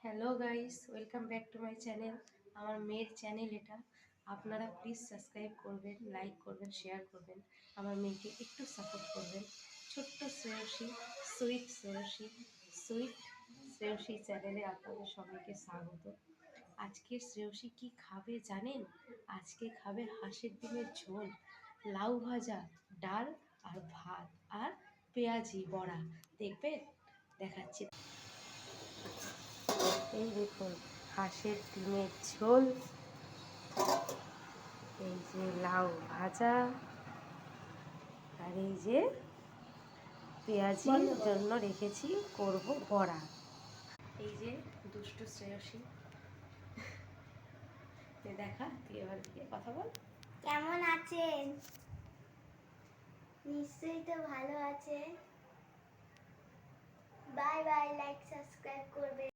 Hello guys, welcome back to my channel. আমার মেয়ের channel এটা। আপনারা প্লিজ সাবস্ক্রাইব করবেন, লাইক করবেন, শেয়ার করবেন। আমার মেয়েকে একটু সাপোর্ট করবেন। ছোট্ট শ্রেয়সী, সুইট শ্রেয়সী চ্যানেলে আপনাদের সবাইকে স্বাগত। আজকে শ্রেয়সী কি খাবে জানেন? আজকে খাবে হাঁসের ডিমের ঝোল, লাউ ভাজা, ডাল আর ভাত আর পেঁয়াজি বড়া। দেখবেন? দেখাচ্ছি। এই দেখুন, হাঁসের ডিমের ঝোল, এই যে লাউ ভাজা, আর এই যে পেঁয়াজির জন্য রেখেছি করব বড়া। এই যে দুষ্টু শ্রেয়সী, দেখা তুই এবার দিয়ে কথা বল। কেমন আছেন? নিশ্চয়ই তো ভালো আছে। বাই বাই, লাইক সাবস্ক্রাইব করবে।